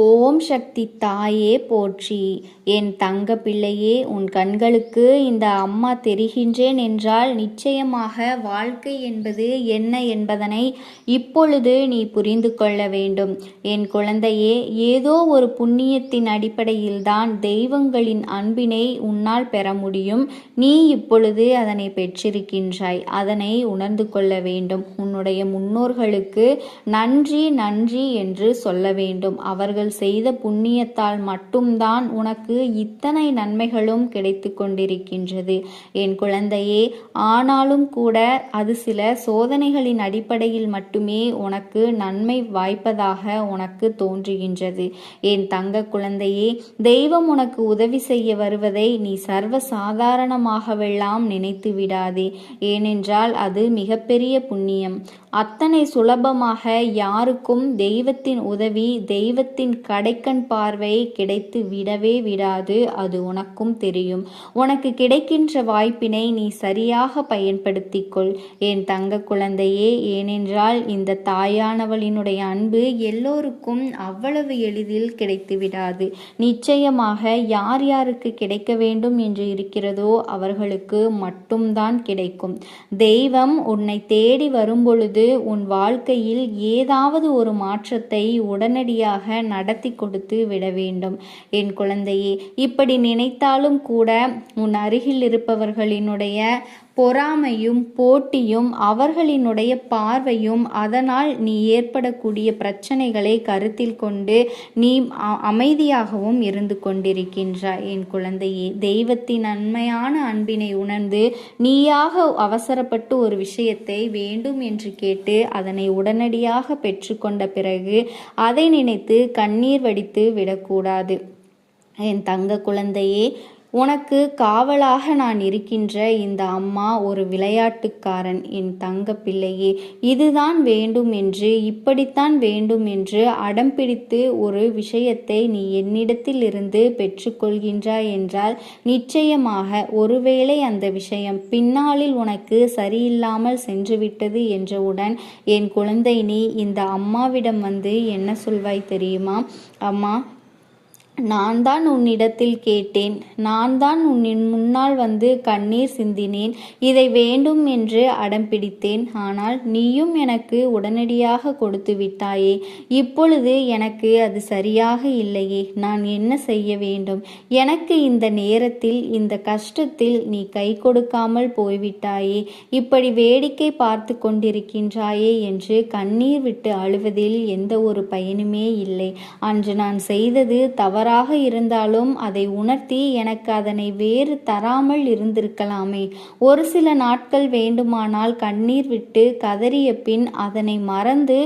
ஓம் சக்தி தாயே போற்றி. என் தங்க பிள்ளையே, உன் கண்களுக்கு இந்த அம்மா தெரிகின்றேன் என்றால் நிச்சயமாக வாழ்க்கை என்பது என்ன என்பதனை இப்பொழுது நீ புரிந்து கொள்ள வேண்டும். என் குழந்தையே, ஏதோ ஒரு புண்ணியத்தின் அடிப்படையில்தான் தெய்வங்களின் அன்பினை உன்னால் பெற முடியும். நீ இப்பொழுது அதனை பெற்றிருக்கின்றாய். அதனை உணர்ந்து கொள்ள வேண்டும். உன்னுடைய முன்னோர்களுக்கு நன்றி நன்றி என்று சொல்ல வேண்டும். அவர்கள் செய்த புண்ணியத்தால் மட்டும்தான் உனக்கு இத்தனை நன்மைகளும் கிடைத்து கொண்டிருக்கின்றது என் குழந்தையே. ஆனாலும் கூட அது சில சோதனைகளின் அடிப்படையில் மட்டுமே உனக்கு நன்மை வாய்ப்பதாக உனக்கு தோன்றுகின்றது என் தங்க குழந்தையே. தெய்வம் உனக்கு உதவி செய்ய வருவதை நீ சர்வ சாதாரணமாகவெல்லாம் நினைத்து விடாதே. ஏனென்றால் அது மிகப்பெரிய புண்ணியம். அத்தனை சுலபமாக யாருக்கும் தெய்வத்தின் உதவி, தெய்வத்தின் கடைக்கண் பார்வை கிடைத்து விடவே விடாது. அது உனக்கும் தெரியும். உனக்கு கிடைக்கின்ற வாய்ப்பினை நீ சரியாக பயன்படுத்திக்கொள் என் தங்க குழந்தையே. ஏனென்றால் இந்த தாயானவளினுடைய அன்பு எல்லோருக்கும் அவ்வளவு எளிதில் கிடைத்து விடாது. நிச்சயமாக யார் யாருக்கு கிடைக்க வேண்டும் என்று இருக்கிறதோ அவர்களுக்கு மட்டும்தான் கிடைக்கும். தெய்வம் உன்னை தேடி வரும்பொழுது உன் வாழ்க்கையில் ஏதாவது ஒரு மாற்றத்தை உடனடியாக நடத்தி கொடுத்து விட வேண்டும் என் குழந்தையே. இப்படி நினைத்தாலும் கூட உன் அருகில் இருப்பவர்களினுடைய பொறாமையும் போட்டியும் அவர்களினுடைய பார்வையும் அதனால் நீ ஏற்படக்கூடிய பிரச்சனைகளை கருத்தில் கொண்டு நீ அமைதியாகவும் இருந்து கொண்டிருக்கின்றாய் என் குழந்தையே. தெய்வத்தின் நன்மையான அன்பினை உணர்ந்து நீயாக அவசரப்பட்டு ஒரு விஷயத்தை வேண்டும் என்று கேட்டு அதனை உடனடியாக பெற்றுக்கொண்ட பிறகு அதை நினைத்து கண்ணீர் வடித்து விடக்கூடாது என் தங்க குழந்தையே. உனக்கு காவலாக நான் இருக்கின்ற இந்த அம்மா ஒரு விளையாட்டுக்காரன் என் தங்க பிள்ளையே. இதுதான் வேண்டும் என்று, இப்படித்தான் வேண்டும் என்று அடம் பிடித்து ஒரு விஷயத்தை நீ என்னிடத்தில் இருந்து பெற்றுக்கொள்கின்றாய் என்றால் நிச்சயமாக ஒருவேளை அந்த விஷயம் பின்னாளில் உனக்கு சரியில்லாமல் சென்றுவிட்டது என்றவுடன் என் குழந்தை நீ இந்த அம்மாவிடம் வந்து என்ன சொல்வாய் தெரியுமா? அம்மா, நான் தான் உன்னிடத்தில் கேட்டேன், நான் தான் உன்னின் முன்னால் வந்து கண்ணீர் சிந்தினேன், இதை வேண்டும் என்று அடம் பிடித்தேன். ஆனால் நீயும் எனக்கு உடனடியாக கொடுத்து விட்டாயே. இப்பொழுது எனக்கு அது சரியாக இல்லையே. நான் என்ன செய்ய வேண்டும்? எனக்கு இந்த நேரத்தில் இந்த கஷ்டத்தில் நீ கை கொடுக்காமல் போய்விட்டாயே. இப்படி வேடிக்கை பார்த்து கொண்டிருக்கின்றாயே என்று கண்ணீர் விட்டு அழுவதில் எந்த ஒரு பயனுமே இல்லை. அன்று நான் செய்தது தவறாக இருந்தாலும் அதை உணர்த்தி எனக்கு அதனை வேறு தராமல் இருந்திருக்கலாமே. ஒரு சில நாட்கள் வேண்டுமானால் கண்ணீர் விட்டு கதறிய பின் அதனை மறந்து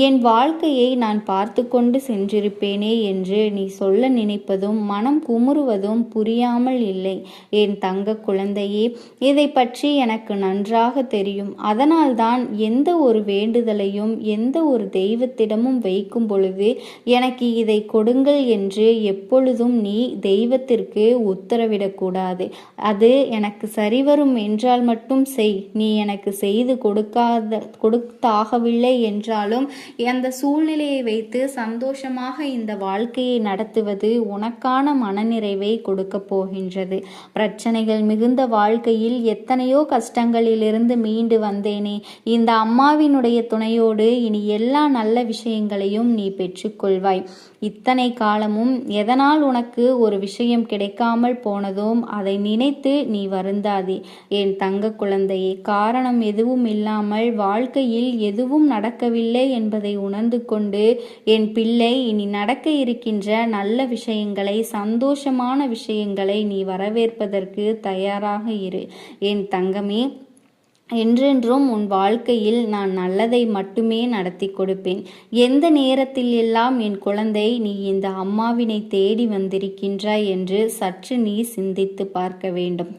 என் வாழ்க்கையை நான் பார்த்து கொண்டு சென்றிருப்பேனே என்று நீ சொல்ல நினைப்பதும் மனம் குமுறுவதும் புரியாமல் இல்லை என் தங்க குழந்தையே. இதை பற்றி எனக்கு நன்றாக தெரியும். அதனால்தான் எந்த ஒரு வேண்டுதலையும் எந்த ஒரு தெய்வத்திடமும் வைக்கும் பொழுது எனக்கு இதை கொடுங்கள் என்று எப்பொழுதும் நீ தெய்வத்திற்கு உத்தரவிடக்கூடாது. அது எனக்கு சரிவரும் என்றால் மட்டும் செய். நீ எனக்கு செய்து கொடுத்தாகவில்லை என்றாலும் அந்த சூழ்நிலையை வைத்து சந்தோஷமாக இந்த வாழ்க்கையை நடத்துவது உனக்கான மனநிறைவை கொடுக்க போகின்றது. பிரச்சனைகள் மிகுந்த வாழ்க்கையில் எத்தனையோ கஷ்டங்களிலிருந்து மீண்டு வந்தேனே. இந்த அம்மாவினுடைய துணையோடு இனி எல்லா நல்ல விஷயங்களையும் நீ பெற்றுக்கொள்வாய். இத்தனை காலமும் எதனால் உனக்கு ஒரு விஷயம் கிடைக்காமல் போனதும் அதை நினைத்து நீ வருந்தாதே என் தங்க குழந்தையே. காரணம் எதுவும் இல்லாமல் வாழ்க்கையில் எதுவும் நடக்கவில்லை என்பதை உணர்ந்து கொண்டு என் பிள்ளை, இனி நடக்க இருக்கின்ற நல்ல விஷயங்களை, சந்தோஷமான விஷயங்களை நீ வரவேற்பதற்கு தயாராக இரு என் தங்கமே. என்றென்றும் உன் வாழ்க்கையில் நான் நல்லதை மட்டுமே நடத்தி கொடுப்பேன். எந்த நேரத்தில் எல்லாம் என் குழந்தை நீ இந்த அம்மாவினை தேடி வந்திருக்கின்றாய் என்று சற்று நீ சிந்தித்து பார்க்க வேண்டும்.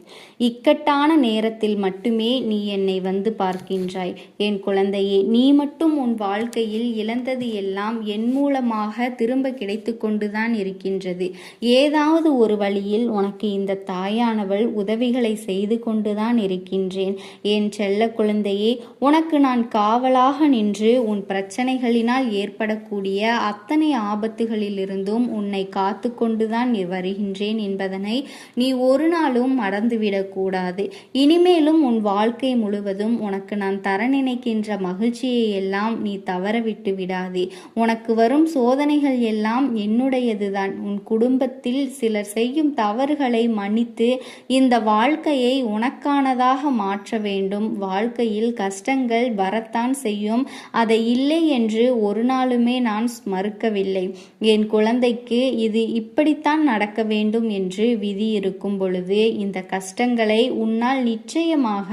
இக்கட்டான நேரத்தில் மட்டுமே நீ என்னை வந்து பார்க்கின்றாய் என் குழந்தையே. நீ மட்டும் உன் வாழ்க்கையில் இழந்தது எல்லாம் என் மூலமாக திரும்ப கிடைத்து கொண்டுதான் இருக்கின்றது. ஏதாவது ஒரு வழியில் உனக்கு இந்த தாயானவள் உதவிகளை செய்து கொண்டுதான் இருக்கின்றேன் என் செல்ல குழந்தையே, உனக்கு நான் காவலாக நின்று உன் பிரச்சனைகளினால் ஏற்படக்கூடிய அத்தனை ஆபத்துகளிலிருந்தும் உன்னை காத்து கொண்டுதான் வருகின்றேன் என்பதனை நீ ஒரு நாளும் மறந்துவிடக்கூடாது. இனிமேலும் உன் வாழ்க்கை முழுவதும் உனக்கு நான் தர நினைக்கின்ற மகிழ்ச்சியை எல்லாம் நீ தவற விட்டு விடாதே. உனக்கு வரும் சோதனைகள் எல்லாம் என்னுடையதுதான். உன் குடும்பத்தில் சிலர் செய்யும் தவறுகளை மன்னித்து இந்த வாழ்க்கையை உனக்கானதாக மாற்ற வேண்டும். வாழ்க்கையில் கஷ்டங்கள் வரத்தான் செய்யும், அதை இல்லை என்று ஒரு நாளுமே நான் மறுக்கவில்லை. என் குழந்தைக்கு இது இப்படித்தான் நடக்க வேண்டும் என்று விதி இருக்கும் பொழுது இந்த கஷ்டங்களை உன்னால் நிச்சயமாக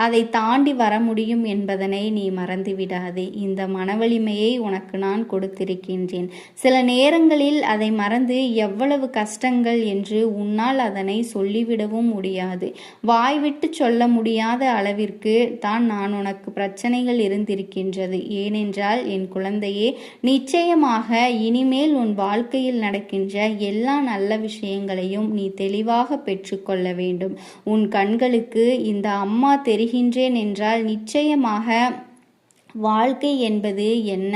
அதை தாண்டி வர முடியும் என்பதனை நீ மறந்துவிடாதே. இந்த மனவலிமையை உனக்கு நான் கொடுத்திருக்கின்றேன். சில நேரங்களில் அதை மறந்து எவ்வளவு கஷ்டங்கள் என்று உன்னால் அதனை சொல்லிவிடவும் முடியாது. வாய்விட்டு சொல்ல முடியாத அளவிற்கு தான் நான் உனக்கு பிரச்சனைகள் இருந்திருக்கின்றது. ஏனென்றால் என் குழந்தையே, நிச்சயமாக இனிமேல் உன் வாழ்க்கையில் நடக்கின்ற எல்லா நல்ல விஷயங்களையும் நீ தெளிவாக பெற்றுக்கொள்ள வேண்டும். உன் கண்களுக்கு இந்த அம்மா தெரிகின்றேன் என்றால் நிச்சயமாக வாழ்க்கை என்பது என்ன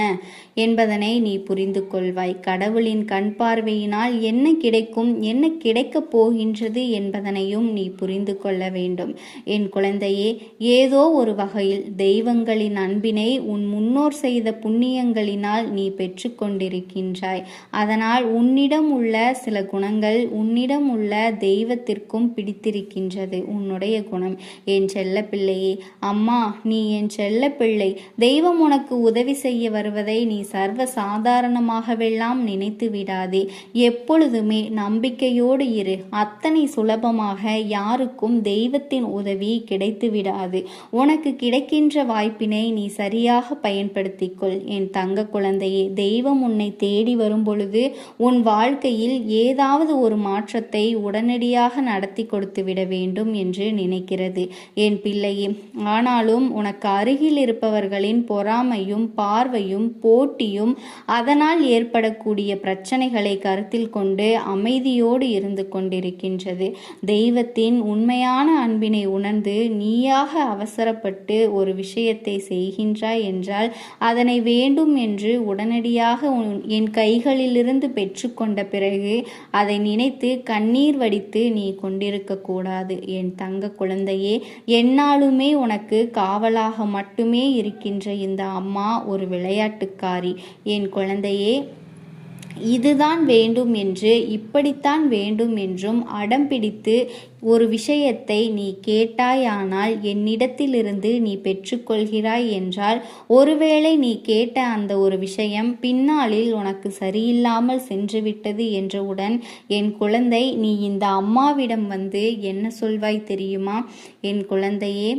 என்பதனை நீ புரிந்து கொள்வாய். கடவுளின் கண் பார்வையினால் என்ன கிடைக்கும், என்ன கிடைக்கப் போகின்றது என்பதனையும் நீ புரிந்து கொள்ள வேண்டும். என் குழந்தையே, ஏதோ ஒரு வகையில் தெய்வங்களின் அன்பினை உன் முன்னோர் செய்த புண்ணியங்களினால் நீ பெற்று கொண்டிருக்கின்றாய். அதனால் உன்னிடம் உள்ள சில குணங்கள் உன்னிடம் உள்ள தெய்வத்திற்கும் பிடித்திருக்கின்றது. உன்னுடைய குணம். என் செல்ல பிள்ளையே, அம்மா நீ என் செல்ல பிள்ளை, தெய்வம் உனக்கு உதவி செய்ய வருவதை நீ சர்வ சாதாரணமாகவெல்லாம் நினைத்து விடாதே. எப்பொழுதுமே நம்பிக்கையோடு இரு. அத்தனை சுலபமாக யாருக்கும் தெய்வத்தின் உதவி கிடைத்து விடாது. உனக்கு கிடைக்கின்ற வாய்ப்பினை நீ சரியாக பயன்படுத்திக்கொள். என் தங்க குழந்தையே, தெய்வம் உன்னை தேடி வரும் பொழுது உன் வாழ்க்கையில் ஏதாவது ஒரு மாற்றத்தை உடனடியாக நடத்தி கொடுத்து விட வேண்டும் என்று நினைக்கிறது என் பிள்ளையே. ஆனாலும் உனக்கு அருகில் இருப்பவர்களின் பொறாமையும் பார்வையும் போட்டியும் அதனால் ஏற்படக்கூடிய பிரச்சனைகளை கருத்தில் கொண்டு அமைதியோடு இருந்து கொண்டிருக்கின்றது. தெய்வத்தின் உண்மையான அன்பினை உணர்ந்து நீயாக அவசரப்பட்டு ஒரு விஷயத்தை செய்கின்றாய் என்றால் அதனை வேண்டும் என்று உடனடியாக என் கைகளிலிருந்து பெற்றுக்கொண்ட பிறகு அதை நினைத்து கண்ணீர் வடித்து நீ கொண்டிருக்க கூடாது. என் தங்க குழந்தையே, எந்நாளுமே உனக்கு காவலாக மட்டுமே இருக்கின்ற இந்த அம்மா ஒரு விளையாட்டுக்காரி. என் குழந்தையே, இதுதான் வேண்டும் என்று இப்படித்தான் வேண்டும் என்றும் அடம் பிடித்து ஒரு விஷயத்தை நீ கேட்டாயானால் என்னிடத்திலிருந்து நீ பெற்றுக்கொள்கிறாய் என்றால் ஒருவேளை நீ கேட்ட அந்த ஒரு விஷயம் பின்னாளில் உனக்கு சரியில்லாமல் சென்றுவிட்டது என்றவுடன் என் குழந்தை, நீ இந்த அம்மாவிடம் வந்து என்ன சொல்வாய் தெரியுமா? என் குழந்தையே,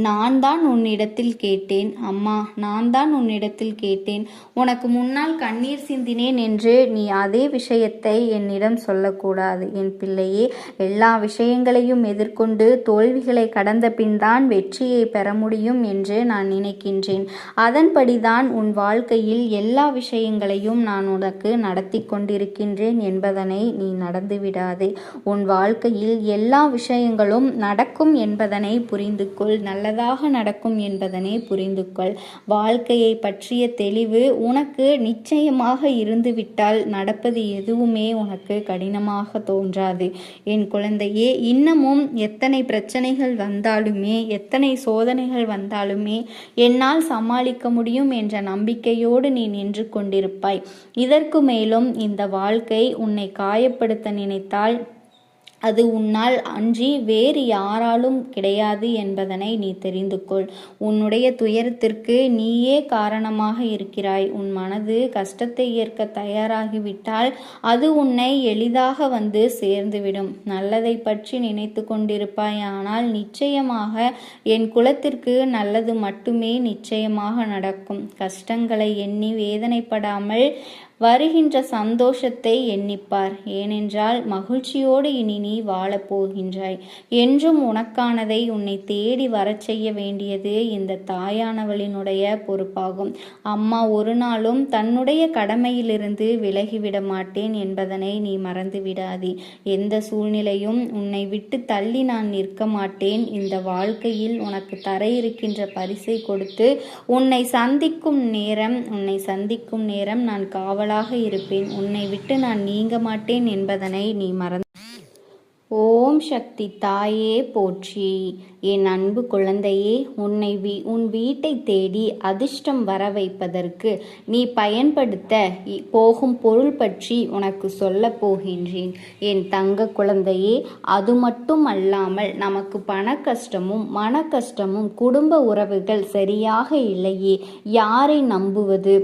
நான் தான் உன்னிடத்தில் கேட்டேன் அம்மா, நான் தான் உன்னிடத்தில் கேட்டேன். உனக்கு முன்னால் கண்ணீர் சிந்தினேன் என்று நீ அதே விஷயத்தை என்னிடம் சொல்லக்கூடாது. என் பிள்ளையே, எல்லா விஷயங்களையும் எதிர்கொண்டு தோல்விகளை கடந்த பின் தான் வெற்றியை பெற முடியும் என்று நான் நினைக்கின்றேன். அதன்படிதான் உன் வாழ்க்கையில் எல்லா விஷயங்களையும் நான் உனக்கு நடத்தி கொண்டிருக்கின்றேன் என்பதனை நீ நடந்துவிடாதே. உன் வாழ்க்கையில் எல்லா விஷயங்களும் நடக்கும் என்பதனை புரிந்து கொள். நல்லதாக நடக்கும் என்பதனை புரிந்து கொள். வாழ்க்கையை பற்றிய தெளிவு உனக்கு நிச்சயமாக இருந்துவிட்டால் நடப்பது எதுவுமே உனக்கு கடினமாக தோன்றாது. என் குழந்தையே, இன்னமும் எத்தனை பிரச்சனைகள் வந்தாலுமே, எத்தனை சோதனைகள் வந்தாலுமே என்னால் சமாளிக்க முடியும் என்ற நம்பிக்கையோடு நீ நின்று கொண்டிருப்பாய். இதற்கு மேலும் இந்த வாழ்க்கை உன்னை காயப்படுத்த நினைத்தால் அது உன்னால் அன்றி வேறு யாராலும் கிடையாது என்பதனை நீ தெரிந்து கொள். உன்னுடைய துயரத்திற்கு நீயே காரணமாக இருக்கிறாய். உன் மனது கஷ்டத்தை ஏற்க தயாராகிவிட்டால் அது உன்னை எளிதாக வந்து சேர்ந்துவிடும். நல்லதை பற்றி நினைத்து கொண்டிருப்பாய், ஆனால் நிச்சயமாக என் குலத்திற்கு நல்லது மட்டுமே நிச்சயமாக நடக்கும். கஷ்டங்களை எண்ணி வேதனைப்படாமல் வருகின்ற சந்தோஷத்தை எண்ணிப்பார். ஏனென்றால் மகிழ்ச்சியோடு இனி நீ வாழப்போகின்றாய். என்றும் உனக்கானதை உன்னை தேடி வரச் செய்ய வேண்டியது இந்த தாயானவளினுடைய பொறுப்பாகும். அம்மா ஒரு நாளும் தன்னுடைய கடமையிலிருந்து விலகிவிட மாட்டேன் என்பதனை நீ மறந்து விடாதே. எந்த சூழ்நிலையும் உன்னை விட்டு தள்ளி நான் நிற்க மாட்டேன். இந்த வாழ்க்கையில் உனக்கு தர இருக்கின்ற பரிசை கொடுத்து உன்னை சந்திக்கும் நேரம் நான் காவலாக இருப்பேன். உன்னை விட்டு நான் நீங்க மாட்டேன் என்பதனை நீ மறந்து. ஓம் சக்தி தாயே போற்றி. என் அன்பு குழந்தையே, உன் வீட்டை தேடி அதிர்ஷ்டம் வர வைப்பதற்கு நீ பயன்படுத்த போகும் பொருள் பற்றி உனக்கு சொல்ல போகின்றேன். என் தங்க குழந்தையே, அது மட்டும் அல்லாமல் நமக்கு பண கஷ்டமும் மன கஷ்டமும் குடும்ப உறவுகள் சரியாக இல்லையே, யாரை நம்புவது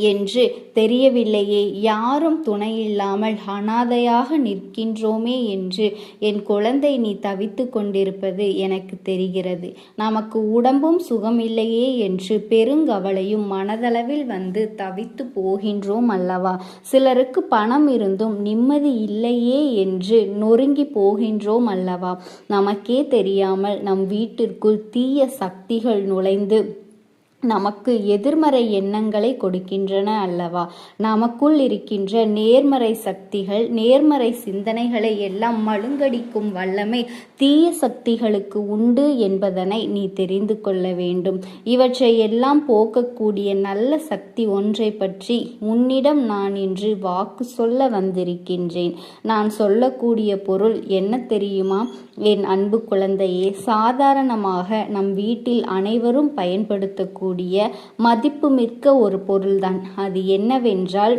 என்று தெரியவில்லையே, யாரும் துணையில்லாமல் அனாதையாக நிற்கின்றோமே என்று என் குழந்தை நீ தவித்து கொண்டிருப்பது எனக்கு தெரிகிறது. நமக்கு உடம்பும் சுகமில்லையே என்று பெருங்கவலையும் மனதளவில் வந்து தவித்து போகின்றோம் அல்லவா? சிலருக்கு பணம் இருந்தும் நிம்மதி இல்லையே என்று நொறுங்கி போகின்றோம் அல்லவா? நமக்கே தெரியாமல் நம் வீட்டிற்குள் தீய சக்திகள் நுழைந்து நமக்கு எதிர்மறை எண்ணங்களை கொடுக்கின்றன அல்லவா? நமக்குள் இருக்கின்ற நேர்மறை சக்திகள், நேர்மறை சிந்தனைகளை எல்லாம் மழுங்கடிக்கும் வல்லமை தீய சக்திகளுக்கு உண்டு என்பதனை நீ தெரிந்து கொள்ள வேண்டும். இவற்றை எல்லாம் போக்கக்கூடிய நல்ல சக்தி ஒன்றை பற்றி உன்னிடம் நான் இன்று வாக்கு சொல்ல வந்திருக்கின்றேன். நான் சொல்லக்கூடிய பொருள் என்ன தெரியுமா? என் அன்பு குழந்தையே, சாதாரணமாக நம் வீட்டில் அனைவரும் பயன்படுத்தக்கூடிய மதிப்புமிக்க ஒரு பொருள்தான். அது என்னவென்றால்,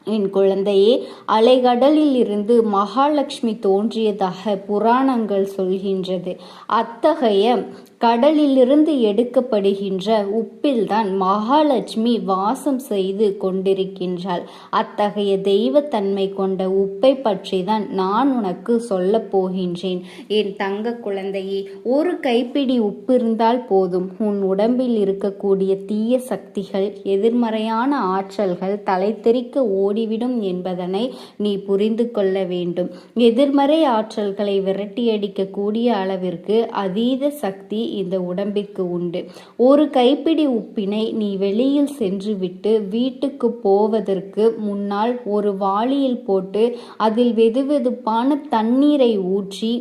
என் குழந்தையே, அலைகடலில் இருந்து மகாலட்சுமி தோன்றியதாக புராணங்கள் சொல்கின்றது. அத்தகைய கடலிலிருந்து எடுக்கப்படுகின்ற உப்பில்தான் மகாலட்சுமி வாசம் செய்து கொண்டிருக்கின்றாள். அத்தகைய தெய்வத்தன்மை கொண்ட உப்பை பற்றி தான் நான் உனக்கு சொல்ல போகின்றேன். என் தங்க குழந்தையே, ஒரு கைப்பிடி உப்பு இருந்தால் போதும், உன் உடம்பில் இருக்கக்கூடிய தீய சக்திகள், எதிர்மறையான ஆற்றல்கள் தலைத்தெறிக்க ஓடிவிடும் என்பதனை நீ புரிந்து கொள்ள வேண்டும். எதிர்மறை ஆற்றல்களை விரட்டியடிக்கக்கூடிய அளவிற்கு அதீத சக்தி இந்த உடம்பிற்கு உண்டு. ஒரு கைப்பிடி உப்பினை நீ வெளியில் சென்று விட்டு வீட்டுக்கு போவதற்கு முன்னால் ஒரு வாளியில் போட்டு அதில் வெதுவெதுப்பான தண்ணீரை ஊற்றி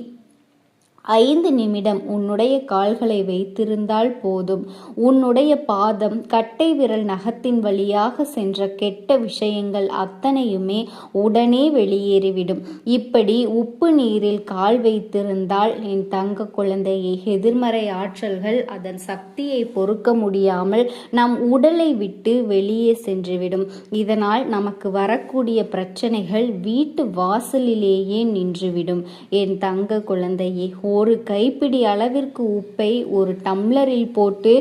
5 நிமிடம் உன்னுடைய கால்களை வைத்திருந்தால் போதும். உன்னுடைய பாதம், கட்டை விரல் நகத்தின் வழியாக சென்ற கெட்ட விஷயங்கள் அத்தனையுமே உடனே வெளியேறிவிடும். இப்படி உப்பு நீரில் கால் வைத்திருந்தால் என் தங்க குழந்தையை, எதிர்மறை ஆற்றல்கள் அதன் சக்தியை பொறுக்க முடியாமல் நம் உடலை விட்டு வெளியே சென்றுவிடும். இதனால் நமக்கு வரக்கூடிய பிரச்சனைகள் வீட்டு வாசலிலேயே நின்றுவிடும். என் தங்க குழந்தையை, ஒரு கைப்பிடி அளவிற்கு உப்பை ஒரு டம்ளரில் போட்டு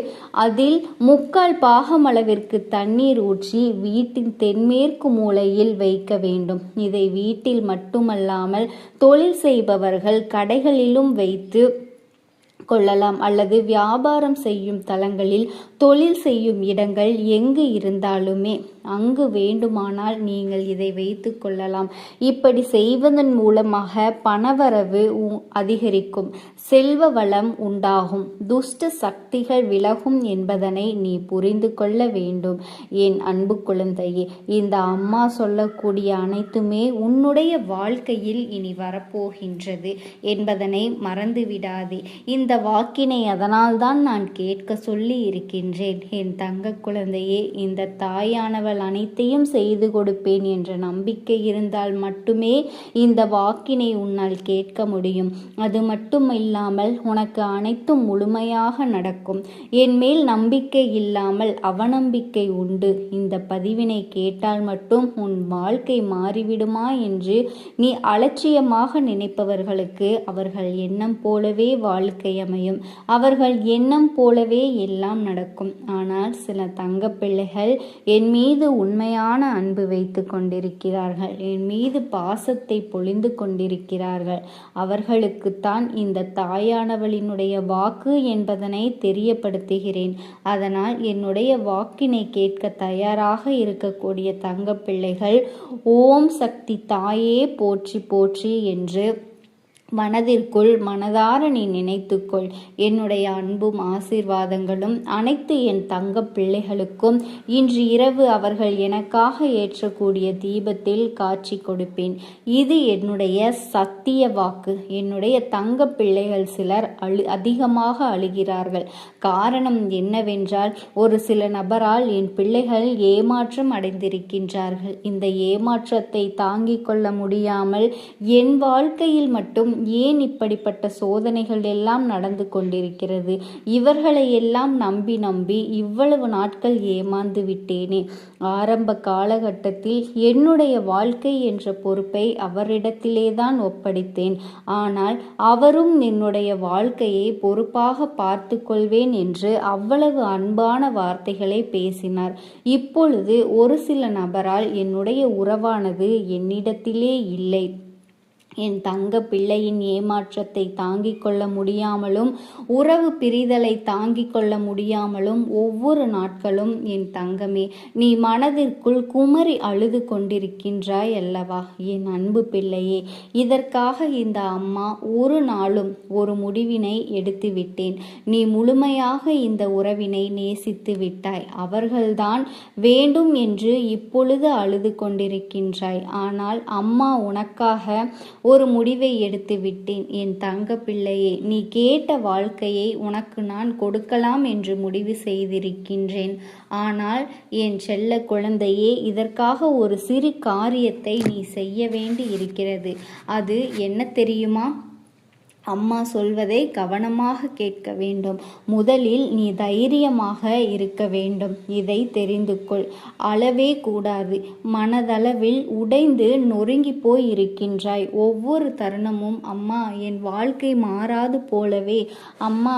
அதில் 3/4 பாகம் அளவிற்கு தண்ணீர் ஊற்றி வீட்டின் தென்மேற்கு மூலையில் வைக்க வேண்டும். இதை வீட்டில் மட்டுமல்லாமல் தொழில் செய்பவர்கள் கடைகளிலும் வைத்து கொள்ளலாம், அல்லது வியாபாரம் செய்யும் தலங்களில், தொழில் செய்யும் இடங்கள் எங்கு இருந்தாலுமே அங்கு வேண்டுமானால் நீங்கள் இதை வைத்து கொள்ளலாம். இப்படி செய்வதன் மூலமாக பணவரவு அதிகரிக்கும், செல்வ வளம் உண்டாகும், துஷ்ட சக்திகள் விலகும் என்பதனை நீ புரிந்து கொள்ள வேண்டும். என் அன்பு குழந்தையே, இந்த அம்மா சொல்லக்கூடிய அனைத்துமே உன்னுடைய வாழ்க்கையில் இனி வரப்போகின்றது என்பதனை மறந்துவிடாதே. இந்த வாக்கினை அதனால்தான் நான் கேட்க சொல்லி இருக்கின்றேன். என் தங்க குழந்தையே, இந்த தாயானவள் அனைத்தையும் செய்து கொடுப்பேன் என்ற நம்பிக்கை இருந்தால் மட்டுமே இந்த வாக்கினை உன்னால் கேட்க முடியும். அது மட்டும் இல்லாமல் உனக்கு அனைத்தும் முழுமையாக நடக்கும். என் மேல் நம்பிக்கை இல்லாமல் அவநம்பிக்கை உண்டு. இந்த பதிவினை கேட்டால் மட்டும் உன் வாழ்க்கை மாறிவிடுமா என்று நீ அலட்சியமாக நினைப்பவர்களுக்கு அவர்கள் எண்ணம் போலவே வாழ்க்கை அமையும். அவர்கள் எண்ணம் போலவே எல்லாம் நடக்கும். ஆனால் சில தங்க பிள்ளைகள் என் மீது மீது உண்மையான அன்பு வைத்து கொண்டிருக்கிறார்கள், என் மீது பாசத்தை பொழிந்து கொண்டிருக்கிறார்கள். அவர்களுக்குத்தான் இந்த தாயானவளினுடைய வாக்கு என்பதனை தெரியப்படுத்துகிறேன். அதனால் என்னுடைய வாக்கினை கேட்க தயாராக இருக்கக்கூடிய தங்க பிள்ளைகள் ஓம் சக்தி தாயே போற்றி போற்றி என்று மனதிற்குள் மனதார நீ நினைத்துக்கொள். என்னுடைய அன்பும் ஆசீர்வாதங்களும் அனைத்து என் தங்க பிள்ளைகளுக்கும் இன்று இரவு அவர்கள் எனக்காக ஏற்றக்கூடிய தீபத்தில் காட்சி கொடுப்பேன். இது என்னுடைய சத்திய வாக்கு. என்னுடைய தங்க பிள்ளைகள் சிலர் அதிகமாக அழுகிறார்கள். காரணம் என்னவென்றால், ஒரு சில நபரால் என் பிள்ளைகள் ஏமாற்றம் அடைந்திருக்கின்றார்கள். இந்த ஏமாற்றத்தை தாங்கிக் கொள்ள முடியாமல் என் வாழ்க்கையில் மட்டும் ஏன் இப்படிப்பட்ட சோதனைகள் எல்லாம் நடந்து கொண்டிருக்கிறது, இவர்களை எல்லாம் நம்பி நம்பி இவ்வளவு நாட்கள் ஏமாந்து விட்டேனே. ஆரம்ப காலகட்டத்தில் என்னுடைய வாழ்க்கை என்ற பொறுப்பை அவரிடத்திலேதான் ஒப்படைத்தேன். ஆனால் அவரும் என்னுடைய வாழ்க்கையை பொறுப்பாக பார்த்து கொள்வேன் என்று அவ்வளவு அன்பான வார்த்தைகளை பேசினார். இப்பொழுது ஒரு சில நபரால் என்னுடைய உறவானது என்னிடத்திலே இல்லை. என் தங்க பிள்ளையின் ஏமாற்றத்தை தாங்கிக் கொள்ள முடியாமலும் உறவு பிரிதலை தாங்கிக் கொள்ள முடியாமலும் ஒவ்வொரு நாட்களும் என் தங்கமே நீ மனதிற்குள் குமரி அழுது கொண்டிருக்கின்றாய் அல்லவா என் அன்பு பிள்ளையே. இதற்காக இந்த அம்மா ஒரு நாளும் ஒரு முடிவினை எடுத்து விட்டேன். நீ முழுமையாக இந்த உறவினை நேசித்து விட்டாய். அவர்கள்தான் வேண்டும் என்று இப்பொழுது அழுது கொண்டிருக்கின்றாய். ஆனால் அம்மா உனக்காக ஒரு முடிவை எடுத்து விட்டேன். என் தங்க பிள்ளையே, நீ கேட்ட வாழ்க்கையை உனக்கு நான் கொடுக்கலாம் என்று முடிவு செய்திருக்கின்றேன். ஆனால் என் செல்ல குழந்தையே, இதற்காக ஒரு சிறு காரியத்தை நீ செய்ய வேண்டி இருக்கிறது. அது என்ன தெரியுமா? அம்மா சொல்வதை கவனமாக கேட்க வேண்டும். முதலில் நீ தைரியமாக இருக்க வேண்டும். இதை தெரிந்து கொள். அளவே கூடாது. மனதளவில் உடைந்து நொறுங்கி போய் இருக்கின்றாய். ஒவ்வொரு தருணமும் அம்மா என் வாழ்க்கை மாறாது போலவே, அம்மா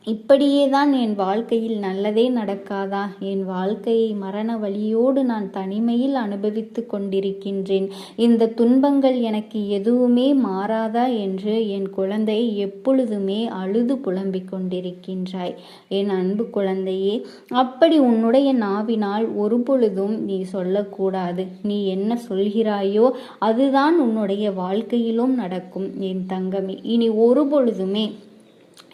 இப்படியே தான் என் வாழ்க்கையில் நல்லதே நடக்காதா, என் வாழ்க்கையை மரண வலியோடு நான் தனிமையில் அனுபவித்து கொண்டிருக்கின்றேன், இந்த துன்பங்கள் எனக்கு எதுவுமே மாறாதா என்று என் குழந்தை எப்பொழுதுமே அழுது புலம்பிக் கொண்டிருக்கின்றாய். என் அன்பு குழந்தையே, அப்படி உன்னுடைய நாவினால் ஒரு பொழுதும் நீ சொல்லக்கூடாது. நீ என்ன சொல்கிறாயோ அதுதான் உன்னுடைய வாழ்க்கையிலும் நடக்கும் என் தங்கமே. இனி ஒரு பொழுதுமே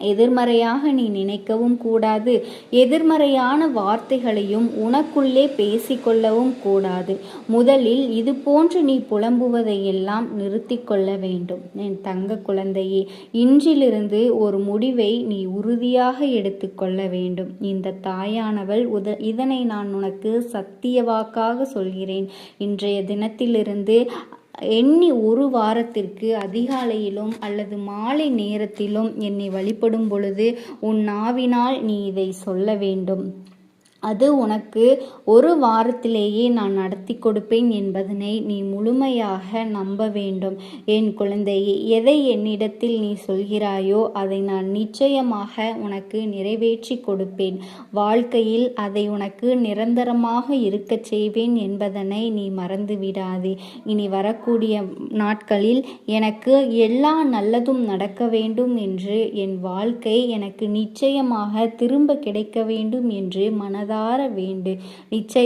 எதிர்மறையாக நீ நினைக்கவும் கூடாது. எதிர்மறையான வார்த்தைகளையும் உனக்குள்ளே பேசிக்கொள்ளவும் கூடாது. முதலில் இது போன்று நீ புலம்புவதையெல்லாம் நிறுத்தி கொள்ள வேண்டும். என் தங்க குழந்தையே, இன்றிலிருந்து ஒரு முடிவை நீ உறுதியாக எடுத்துக்கொள்ள வேண்டும். இந்த தாயானவள் இதனை நான் உனக்கு சத்திய வாக்காக சொல்கிறேன். இன்றைய தினத்திலிருந்து எண்ணி ஒரு வாரத்திற்கு அதிகாலையிலும் அல்லது மாலை நேரத்திலும் என்னை வழிபடும் பொழுது உன் நாவினால் நீ இதை சொல்ல வேண்டும். அது உனக்கு ஒரு வாரத்திலேயே நான் நடத்தி கொடுப்பேன் என்பதனை நீ முழுமையாக நம்ப வேண்டும். என் குழந்தையே, எதை என்னிடத்தில் நீ சொல்கிறாயோ அதை நான் நிச்சயமாக உனக்கு நிறைவேற்றி கொடுப்பேன். வாழ்க்கையில் அதை உனக்கு நிரந்தரமாக இருக்கச் செய்வேன் என்பதனை நீ மறந்து விடாதே. இனி வரக்கூடிய நாட்களில் எனக்கு எல்லா நல்லதும் நடக்க வேண்டும் என்று, என் வாழ்க்கை எனக்கு நிச்சயமாக திரும்ப கிடைக்க வேண்டும் என்று மனதார வேண்டு. நிச்சயம்